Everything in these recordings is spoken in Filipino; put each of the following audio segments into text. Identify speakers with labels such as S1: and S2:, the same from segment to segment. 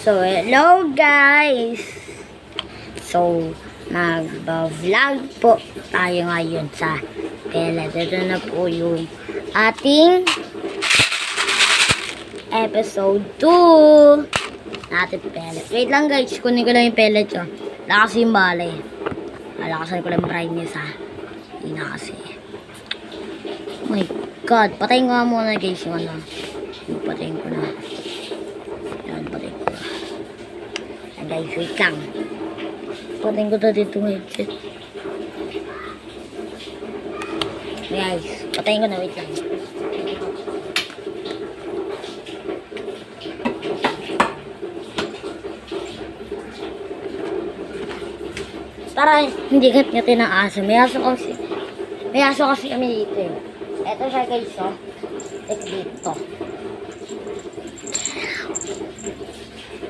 S1: So, hello guys! So, mag-vlog po tayo ngayon sa Pela. Dito na po yung ating episode 2 natin pellet. Wait lang guys, kunin ko lang yung pellet yun. Wala kasi yung bala eh. Lakasan ko lang yung brightness ha. Hindi na kasi. Oh my god, patayin ko nga muna guys yung ano. Patayin ko na. Yan, patayin ko na. Yan guys, wait lang. Patayin ko na dito yung headset. Guys, patayin ko na, wait lang. Para hindi gat-gatin ng aso. May aso kasi kami dito eh. Eto siya guys, oh. Tek dito.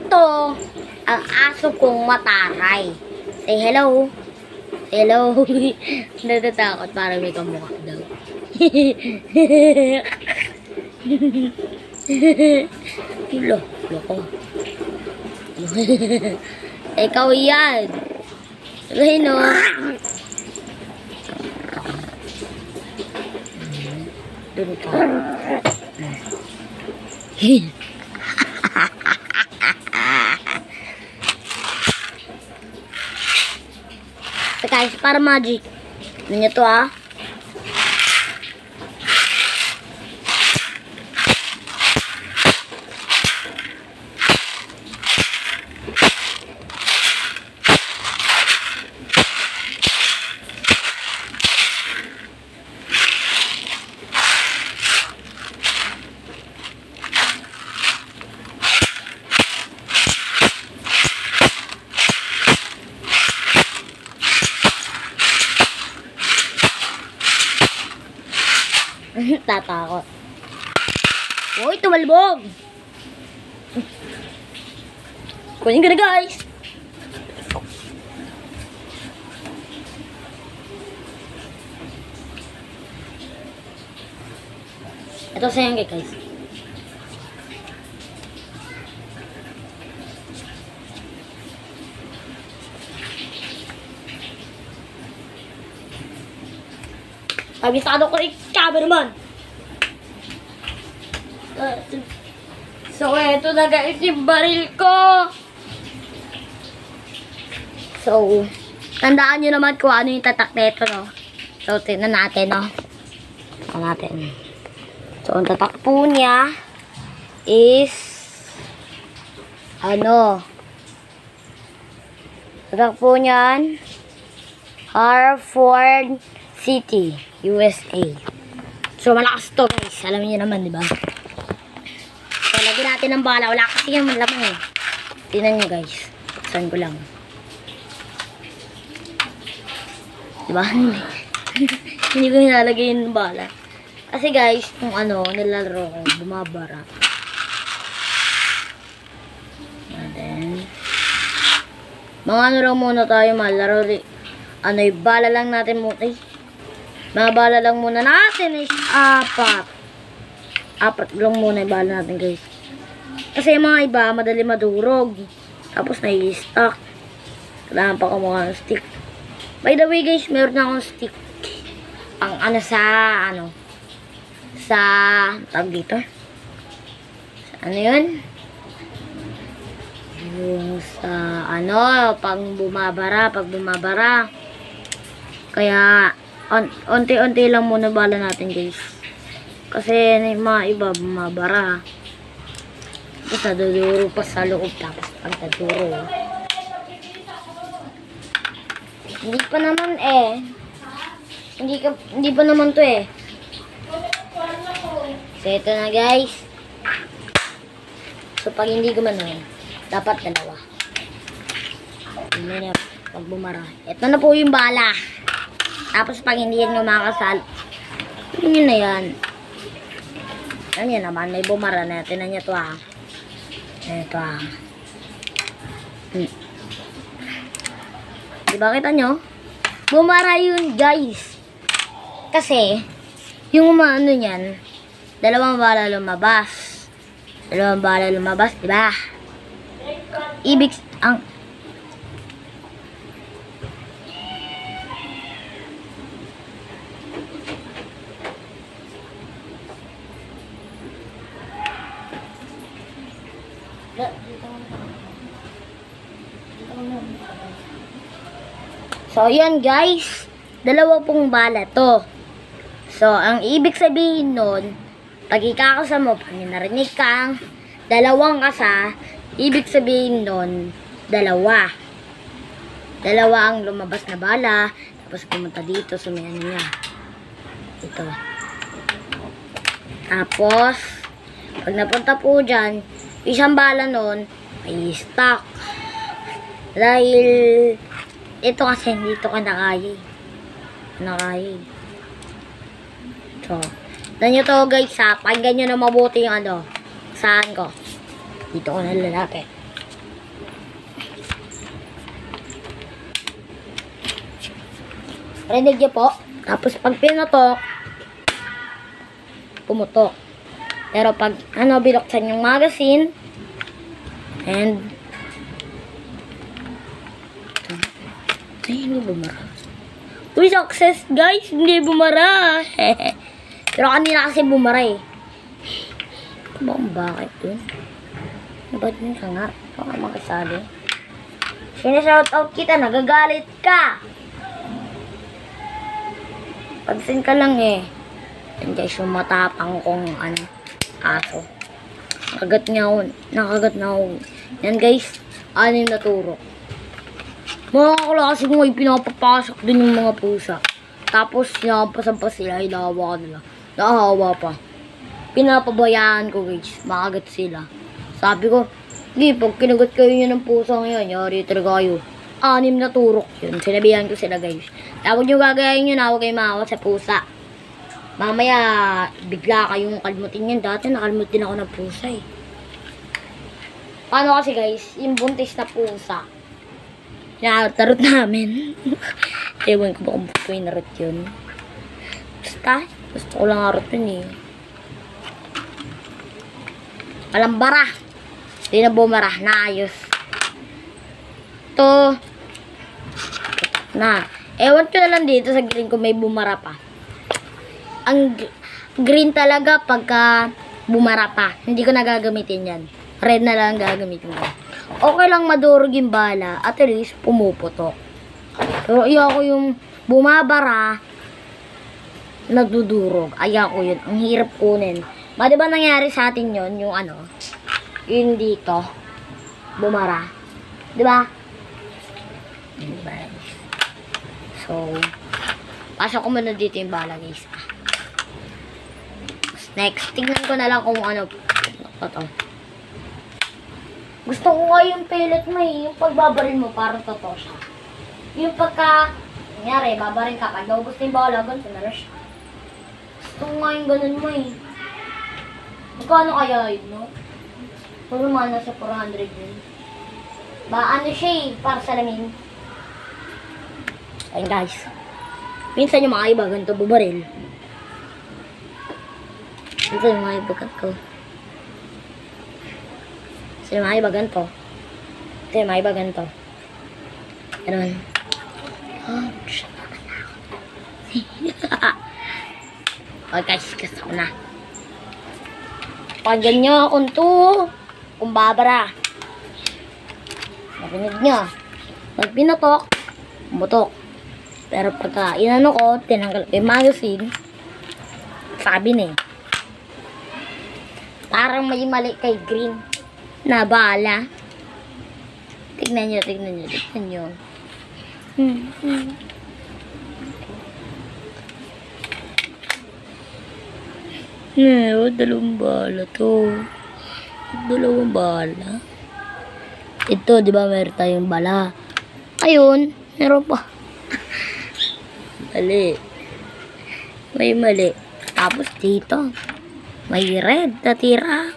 S1: Ito, ang aso kong mataray. Say hello. Hello. Natatakot para may kamukha daw. Loko. Ikaw yan. Ayun o. Doon ka. So guys, para magic. Ano nyo to ah? Tatakot. Uy, tumalbog! Kunin ko na guys! Ito sayang guys. Abisado ko cameraman. So, eto na guys yung baril ko. So, tandaan nyo naman kung ano yung tatak nito, no? So, tignan natin, no? Tignan natin. So, ang tatak po niya is ano? Tatak po niyan Hartford City, USA. So, malakas to guys. Alam niyo naman, di ba? So, lagyan natin ng bala. Wala kasi yung malaman eh. Tingnan nyo guys. Saan ko lang. Di ba? Hindi ko nilalagay yung bala. Kasi guys, kung ano, nilalaro ko, bumabara. And then, mga ano lang muna tayo malaro. Ano, yung bala lang natin muna. Ay, mga bala lang muna natin is apat lang muna yung bala natin guys. Kasi yung mga iba madali madurog. Tapos nai-stock. Kailangan pa kumuha ng stick. By the way guys, meron na akong stick. Ang ano sa tawag dito. Ano yun? Yung sa ano, pag bumabara. Kaya unti-unti lang muna bala natin guys. Kasi mga iba bumabara. Tapos naduduro pa sa loob. Tapos pag naduro. Hindi pa naman eh. Hindi pa naman to eh. So ito na guys. So pag hindi gumano, dapat dalawa. Hindi na pag bumara. Ito na po yung bala. Tapos pag hindi yan makakasal, yun na yan. Ano yan naman, may bumara na. Tinan nyo to ah. Ito ah. Diba kita nyo? Bumara yun guys. Kasi, yung ano yan, dalawang bala lumabas. Diba? ibig, ang, so, yan guys. Dalawa pong bala to. So, ang ibig sabihin nun, pag ikakasa mo, pag narinig kang dalawang kasa, ibig sabihin nun, dalawa. Dalawa ang lumabas na bala, tapos pumunta dito, sumayan niya. Ito. Tapos, pag napunta po dyan, isang bala nun, ay stuck. Dahil, ito kasi, dito ka nakaya. So, dan nyo to guys ha, pakinggan nyo na mabuti yung ano, saan ko. Dito ko na lalaki. Rinig nyo po. Tapos pag pinotok, pumutok. Pero pag ano, binuksan yung magazine, and ay, hindi bumara. Uy, success guys, hindi bumara. Pero kanina kasi bumara eh. Bakit dun? Ba't yun ka nga? Baka makasali. Sinashoutout kita, nagagalit ka. Pansin ka lang eh. Yan guys, yung matapang kong ano, aso. Nakagat na ako. Yan guys, 6 na turok. Mga kaklase ko ay pinapapasok din yung mga pusa. Tapos sinampasan pa sila, hinahawa nila. Nakahawa pa. Pinapabayaan ko guys, makagat sila. Sabi ko, di, pag kinagat kayo nyo ng pusa ngayon, yari talaga kayo. 6 na turok yun. Sinabihan ko sila guys. Tapos nyo gagayain nyo na, huwag kayo maawa sa pusa. Mamaya, bigla kayong kalmutin yan. Dati nakalmutin ako ng pusa eh. Paano kasi guys, yung buntis na pusa, tarot namin. Ewan ko ba kung gusto yung narot yun. Basta, gusto ko lang narot yun eh. Walang bara. Hindi na bumara. Naayos. Ito. Na. Ewan ko na lang dito sa green kung may bumara pa. Ang green talaga pagka bumara pa. Hindi ko nagagamitin yan. Red na lang gagamitin ko. Okay lang madurog yung bala. At least pumuputok. Pero ayoko yung bumabara, nagdudurog. Ayoko yun. Ang hirap kunin. Diba nangyari sa atin yun? Yung ano, yun dito, bumara. Diba? Diba? So, pasok ko muna dito yung bala guys. Next, tingnan ko na lang kung ano. Ito. Gusto ko nga yung pellet mo eh. Yung pagbabaril mo, parang totoo siya. Yung pagka, nangyari, babaril ka. Pag naubos na yung bala, ganito na siya. Gusto ko nga yung ganun mo eh. Magkano kaya yun, no? Puro mga nasa 400 yun. Ano siya eh, para sa lamin. Ayun guys. Minsan yung mga iba, ganito bubaril. Ito yung mga iba ko. Ito yung mga iba ganito. Ito yung mga iba ganito. Ganun. Oh, okay guys, gusto ko na. Pag ganyan akong to, kung babara. Narinig nyo. Pag pinatok, umutok. Pero pagka inano ko, tinanggal ko yung magazine, sabi na eh. Parang may mali kay green na bala. Tignan nyo, tignan nyo, tignan nyo. Dalawang bala to. Dalawang bala. Ito, di ba meron tayong bala? Ayun, meron pa. Mali. May mali. Tapos dito, may red na tira.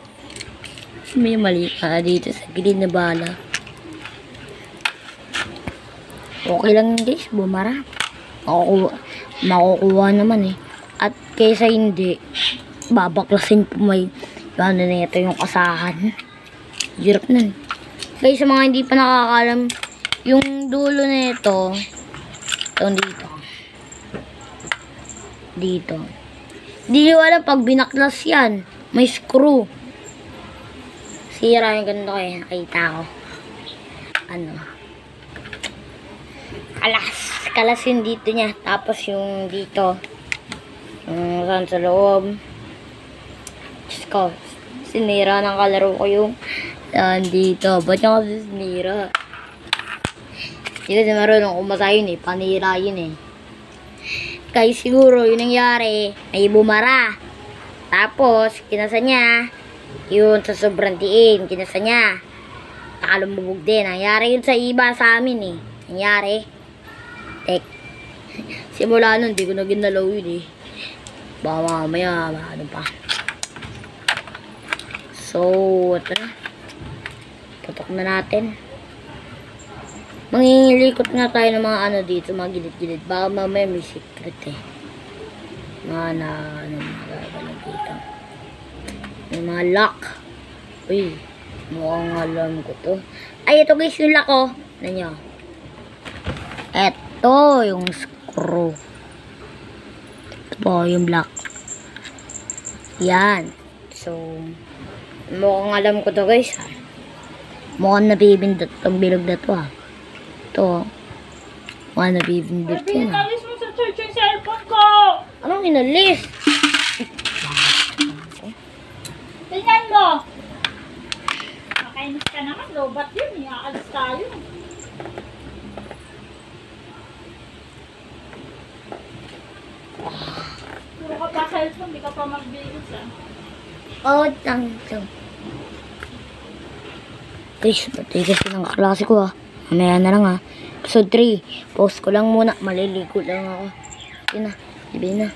S1: May mali pa dito sa green na bala. Okay lang guys, bumara. Makukuha naman eh. At kaysa hindi, babaklasin po may ano na ito yung kasahan. Hirap nun. Guys, sa mga hindi pa nakakalam, yung dulo na ito, dito. Dito. Hindi nyo alam pag binaklas yan. May screw. Sira yung ganito kayo. Nakita ko. Ano? Kalas yung dito niya. Tapos yung dito. Yung saan sa loob. Diyos ko. Sinira ng kalaro ko yung dito. Ba't nyo kasi sinira? Hindi kasi marunong umasa yun eh. Panira yun eh. Kaya siguro yung nangyari, may bumara. Tapos, kinasa niya. Yun sa sobrang diin. Kinasa niya. Nakalumubog din. Nangyari yun sa iba sa amin eh. Nangyari. Simula nun, di ko na ginalaw yun eh. Baka mamaya, ano pa. So, ito na. Putok na natin. Mangingilikot nga tayo ng mga ano dito, mga gilid-gilid. Baka mamaya may secret eh. Mga magagalang dito. May mga lock. Uy, mukhang alam ko to. Ay, ito guys yung lock oh. Ano nyo? Ito yung screw. Ito po yung lock. Yan. So, mukhang alam ko to guys ha. Mukhang nabibindot itong bilog na to ha. Ito. Mukhang nabibindot yan ha.
S2: Inalis mo sa church yung cellphone ko!
S1: Anong inalis?
S2: Tingnan mo! Nakainis ka naman, lobat yun. Iaalis tayo. Puro ka pa cellphone, di ka pa magbihis ah.
S1: Oh, tang. Guys, patay kasi ng kaklase ko ha. Mamaya na lang ha. Episode 3. Post ko lang muna. Maliligo lang ako. Yun na. Sabihin na.